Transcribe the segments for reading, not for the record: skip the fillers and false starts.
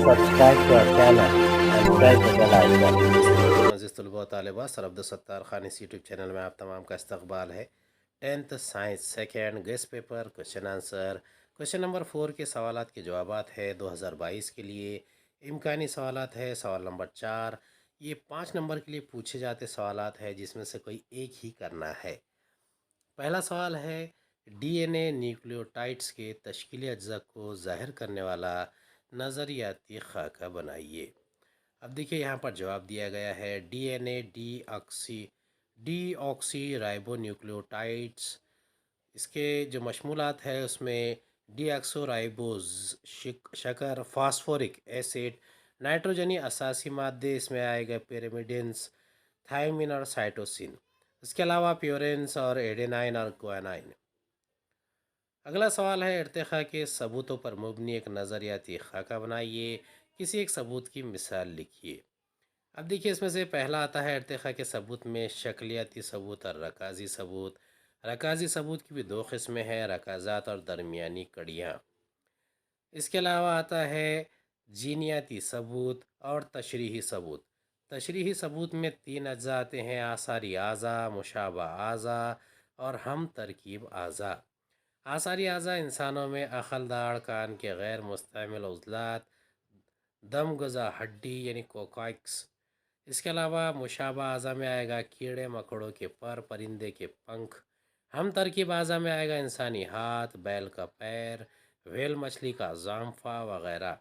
subscribe to our channel and press the bell icon. عزیز طلباء و طالبات، سر عبدالستار خان اس یوٹیوب چینل میں آپ تمام کا استقبال ہے۔ 10th science second gas paper question answer question number 4 کے سوالات کے جوابات ہے 2022 کے لیے۔ امکانی سوالات ہے سوال نمبر 4۔ یہ 5 نمبر کے لیے پوچھے جاتے سوالات ہے جس میں سے کوئی ایک ہی کرنا ہے۔ پہلا سوال ہے ڈی این اے نیوکلیوٹائڈز کے تشکیلی اجزاء کو ظاہر کرنے والا نظریاتی خاکہ بنائیے۔ اب دیکھیے یہاں پر جواب دیا گیا ہے ڈی این اے ڈی آکسی رائبو نیوکلیوٹائڈز، اس کے جو مشمولات ہے اس میں ڈی آکسو رائبوز شکر، فاسفورک ایسڈ، نائٹروجنی اساسی مادے اس میں آئے گا پیریمیڈینس، تھائمین اور سائٹوسین، اس کے علاوہ پیورینس اور ایڈینائن اور گوانائن۔ اگلا سوال ہے ارتقاء کے ثبوتوں پر مبنی ایک نظریاتی خاکہ بنائیے، کسی ایک ثبوت کی مثال لکھیے۔ اب دیکھیے اس میں سے پہلا آتا ہے ارتقاء کے ثبوت میں شکلیاتی ثبوت اور رکازی ثبوت۔ رکازی ثبوت کی بھی 2 قسمیں ہیں، رکازات اور درمیانی کڑیاں۔ اس کے علاوہ آتا ہے جینیاتی ثبوت اور تشریحی ثبوت۔ تشریحی ثبوت میں 3 اجزاء آتے ہیں، آثاری اعضاء، مشابہ اعضاء اور ہم ترکیب اعضاء۔ آثاری اعضاء انسانوں میں عقل، داڑھ، کان کے غیر مستعمل عضلات، دم گزا ہڈی یعنی کوکائکس۔ اس کے علاوہ مشابہ اعضاء میں آئے گا کیڑے مکوڑوں کے پر، پرندے کے پنکھ۔ ہم ترکیب اعضاء میں آئے گا انسانی ہاتھ، بیل کا پیر، ویل مچھلی کا زامفہ وغیرہ۔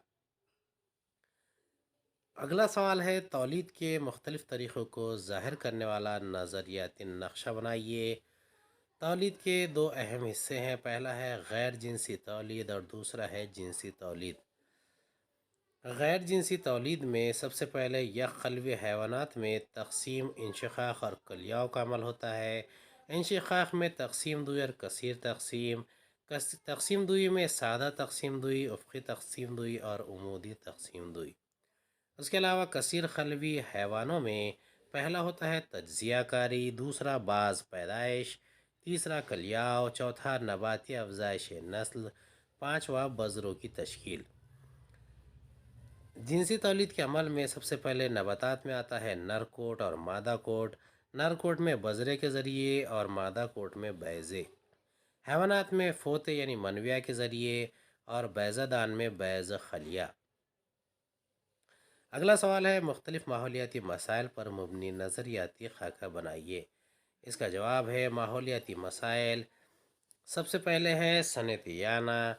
اگلا سوال ہے تولید کے مختلف طریقوں کو ظاہر کرنے والا نظریاتی نقشہ بنائیے۔ تولید کے 2 اہم حصے ہیں، پہلا ہے غیر جنسی تولید اور دوسرا ہے جنسی تولید۔ غیر جنسی تولید میں سب سے پہلے یک قلوی حیوانات میں تقسیم، انشقاق اور کلیاؤ کا عمل ہوتا ہے۔ انشقاق میں تقسیم دوئی اور کثیر تقسیم، تقسیم دوئی میں سادہ تقسیم دوئی، افقی تقسیم دوئی اور عمودی تقسیم دوئی۔ اس کے علاوہ کثیر قلوی حیوانوں میں پہلا ہوتا ہے تجزیہ کاری، دوسرا باز پیدائش، تیسرا کلیاؤ، چوتھا نباتی افزائش نسل، پانچواں بذروں کی تشکیل۔ جنسی تولید کے عمل میں سب سے پہلے نباتات میں آتا ہے نر کوٹ اور مادہ کوٹ۔ نر کوٹ میں بذرے کے ذریعے اور مادہ کوٹ میں بیضے۔ حیوانات میں فوطے یعنی منویہ کے ذریعے اور بیضہ دان میں بیض خلیہ۔ اگلا سوال ہے مختلف ماحولیاتی مسائل پر مبنی نظریاتی خاکہ بنائیے۔ اس کا جواب ہے ماحولیاتی مسائل سب سے پہلے ہے صنعتیانہ،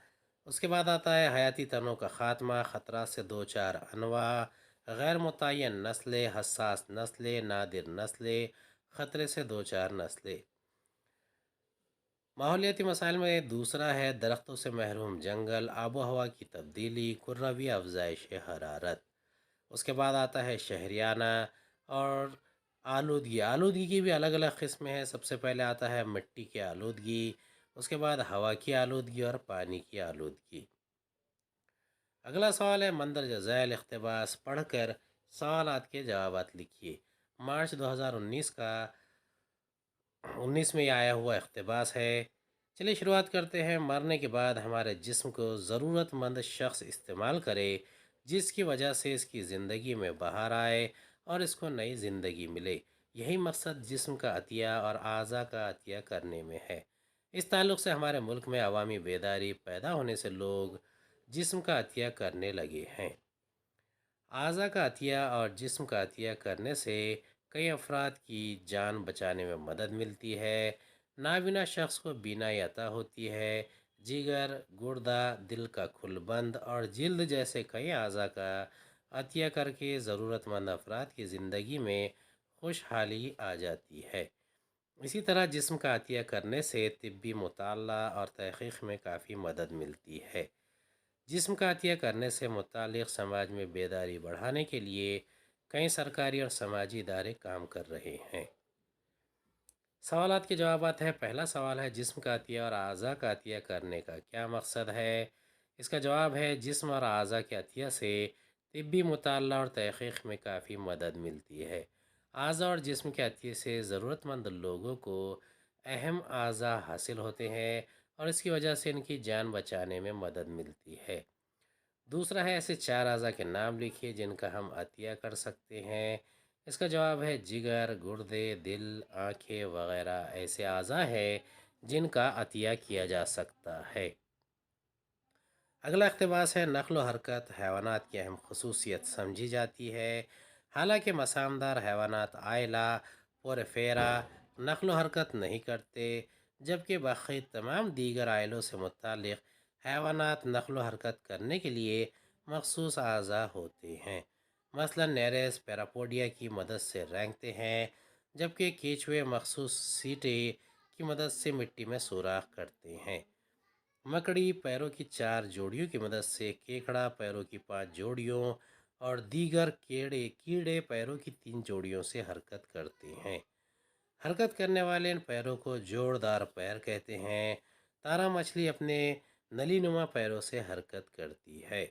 اس کے بعد آتا ہے حیاتی تنوع کا خاتمہ، خطرات سے 2-4 انواع، غیر متعین نسلیں، حساس نسلیں، نادر نسلیں، خطرے سے 2-4 نسلیں۔ ماحولیاتی مسائل میں دوسرا ہے درختوں سے محروم جنگل، آب و ہوا کی تبدیلی، کروی افزائش حرارت۔ اس کے بعد آتا ہے شہریانہ اور آلودگی کی بھی الگ الگ قسمیں ہیں۔ سب سے پہلے آتا ہے مٹی کی آلودگی، اس کے بعد ہوا کی آلودگی اور پانی کی آلودگی۔ اگلا سوال ہے مندرجہ ذیل اقتباس پڑھ کر سوالات کے جوابات لکھیے۔ مارچ 2019 میں یہ آیا ہوا اقتباس ہے۔ چلیے شروعات کرتے ہیں۔ مرنے کے بعد ہمارے جسم کو ضرورت مند شخص استعمال کرے جس کی وجہ سے اس کی زندگی میں بہار آئے اور اس کو نئی زندگی ملے، یہی مقصد جسم کا عطیہ اور اعضاء کا عطیہ کرنے میں ہے۔ اس تعلق سے ہمارے ملک میں عوامی بیداری پیدا ہونے سے لوگ جسم کا عطیہ کرنے لگے ہیں۔ اعضاء کا عطیہ اور جسم کا عطیہ کرنے سے کئی افراد کی جان بچانے میں مدد ملتی ہے۔ نابینا شخص کو بینائی عطا ہوتی ہے۔ جگر، گردہ، دل کا کھلبند اور جلد جیسے کئی اعضاء کا عطیہ کر کے ضرورت مند افراد کی زندگی میں خوشحالی آ جاتی ہے۔ اسی طرح جسم کا عطیہ کرنے سے طبی مطالعہ اور تحقیق میں کافی مدد ملتی ہے۔ جسم کا عطیہ کرنے سے متعلق سماج میں بیداری بڑھانے کے لیے کئی سرکاری اور سماجی ادارے کام کر رہے ہیں۔ سوالات کے جوابات ہیں۔ پہلا سوال ہے جسم کا عطیہ اور اعضاء کا عطیہ کرنے کا کیا مقصد ہے؟ اس کا جواب ہے جسم اور اعضاء کے عطیہ سے طبی مطالعہ اور تحقیق میں کافی مدد ملتی ہے۔ اعضاء اور جسم کے عطیے سے ضرورت مند لوگوں کو اہم اعضاء حاصل ہوتے ہیں اور اس کی وجہ سے ان کی جان بچانے میں مدد ملتی ہے۔ دوسرا ہے ایسے 4 اعضاء کے نام لکھیے جن کا ہم عطیہ کر سکتے ہیں۔ اس کا جواب ہے جگر، گردے، دل، آنکھیں وغیرہ ایسے اعضاء ہیں جن کا عطیہ کیا جا سکتا ہے۔ اگلا اقتباس ہے، نقل و حرکت حیوانات کی اہم خصوصیت سمجھی جاتی ہے، حالانکہ مسامدار حیوانات آئلہ پوریفیرا نقل و حرکت نہیں کرتے، جبکہ باقی تمام دیگر آئلوں سے متعلق حیوانات نقل و حرکت کرنے کے لیے مخصوص اعضاء ہوتے ہیں۔ مثلا نیریس پیراپوڈیا کی مدد سے رینگتے ہیں، جبکہ کیچوے مخصوص سیٹے کی مدد سے مٹی میں سوراخ کرتے ہیں۔ مکڑی پیروں کی 4 جوڑیوں کی مدد سے، کیکڑا پیروں کی 5 جوڑیوں اور دیگر کیڑے پیروں کی 3 جوڑیوں سے حرکت کرتے ہیں۔ حرکت کرنے والے ان پیروں کو جوڑ دار پیر کہتے ہیں۔ تارا مچھلی اپنے نلی نما پیروں سے حرکت کرتی ہے۔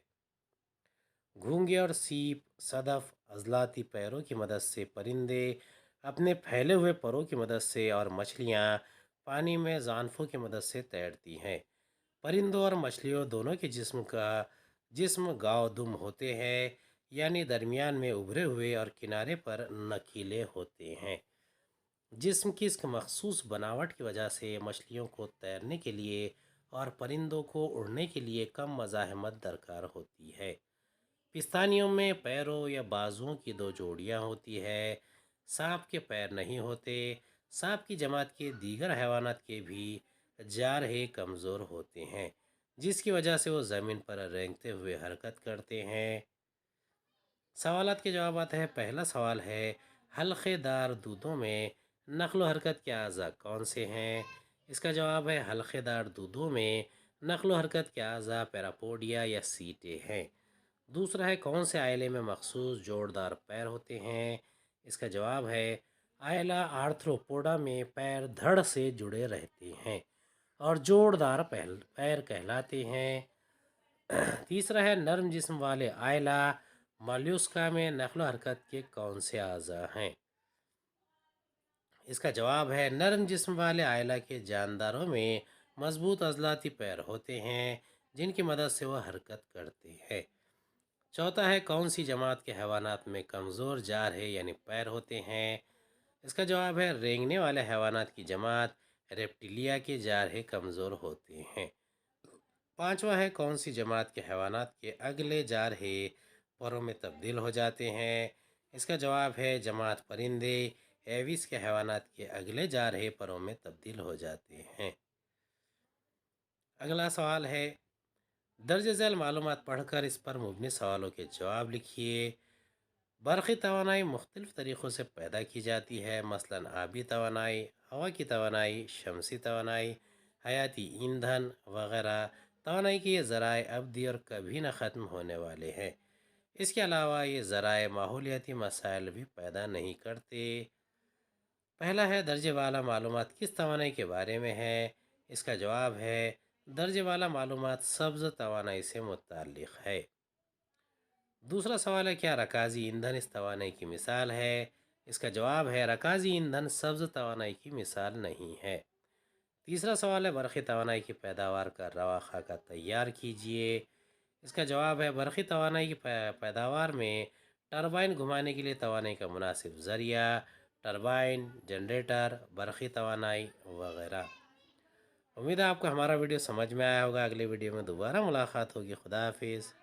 گھونگے اور سیپ، صدف عضلاتی پیروں کی مدد سے، پرندے اپنے پھیلے ہوئے پروں کی مدد سے اور مچھلیاں پانی میں زعنفوں کی مدد سے تیرتی ہیں۔ پرندوں اور مچھلیوں دونوں کے جسم گاؤ دم ہوتے ہیں، یعنی درمیان میں ابھرے ہوئے اور کنارے پر نکیلے ہوتے ہیں۔ جسم کی اس مخصوص بناوٹ کی وجہ سے مچھلیوں کو تیرنے کے لیے اور پرندوں کو اڑنے کے لیے کم مزاحمت درکار ہوتی ہے۔ پستانیوں میں پیروں یا بازوؤں کی 2 جوڑیاں ہوتی ہے۔ سانپ کے پیر نہیں ہوتے۔ سانپ کی جماعت کے دیگر حیوانات کے بھی جارحے کمزور ہوتے ہیں، جس کی وجہ سے وہ زمین پر رینگتے ہوئے حرکت کرتے ہیں۔ سوالات کے جوابات ہیں۔ پہلا سوال ہے، حلقے دار دودوں میں نقل و حرکت کے اعضاء کون سے ہیں؟ اس کا جواب ہے، حلقے دار دودوں میں نقل و حرکت کے اعضاء پیراپوڈیا یا سیٹے ہیں۔ دوسرا ہے، کون سے آئلے میں مخصوص جوڑدار پیر ہوتے ہیں؟ اس کا جواب ہے، آئلہ آرتھروپوڈا میں پیر دھڑ سے جڑے رہتے ہیں اور جوڑدار پیر کہلاتے ہیں۔ تیسرا ہے، نرم جسم والے آئلہ مالیوسکا میں نقل و حرکت کے کون سے اعضاء ہیں؟ اس کا جواب ہے، نرم جسم والے آئلہ کے جانداروں میں مضبوط عضلاتی پیر ہوتے ہیں جن کی مدد سے وہ حرکت کرتے ہیں۔ چوتھا ہے، کون سی جماعت کے حیوانات میں کمزور جارحے یعنی پیر ہوتے ہیں؟ اس کا جواب ہے، رینگنے والے حیوانات کی جماعت ریپٹیلیا کے جارحے کمزور ہوتے ہیں۔ پانچواں ہے، کون سی جماعت کے حیوانات کے اگلے جارحے پروں میں تبدیل ہو جاتے ہیں؟ اس کا جواب ہے، جماعت پرندے ایویس کے حیوانات کے اگلے جارحے پروں میں تبدیل ہو جاتے ہیں۔ اگلا سوال ہے، درج ذیل معلومات پڑھ کر اس پر مبنی سوالوں کے جواب لکھیے۔ برقی توانائی مختلف طریقوں سے پیدا کی جاتی ہے، مثلا آبی توانائی، ہوا کی توانائی، شمسی توانائی، حیاتی ایندھن وغیرہ۔ توانائی کے یہ ذرائع ابدی اور کبھی نہ ختم ہونے والے ہیں۔ اس کے علاوہ یہ ذرائع ماحولیاتی مسائل بھی پیدا نہیں کرتے۔ پہلا ہے، درجے والا معلومات کس توانائی کے بارے میں ہے؟ اس کا جواب ہے، درجے والا معلومات سبز توانائی سے متعلق ہے۔ دوسرا سوال ہے، کیا رکازی ایندھن اس توانائی کی مثال ہے؟ اس کا جواب ہے، رکازی ایندھن سبز توانائی کی مثال نہیں ہے۔ تیسرا سوال ہے، برقی توانائی کی پیداوار کا رواں خاکہ تیار کیجیے۔ اس کا جواب ہے، برقی توانائی کی پیداوار میں ٹربائن گھمانے کے لیے توانائی کا مناسب ذریعہ، ٹربائن، جنریٹر، برقی توانائی وغیرہ۔ امید ہے آپ کو ہمارا ویڈیو سمجھ میں آیا ہوگا۔ اگلے ویڈیو میں دوبارہ ملاقات ہوگی۔ خدا حافظ۔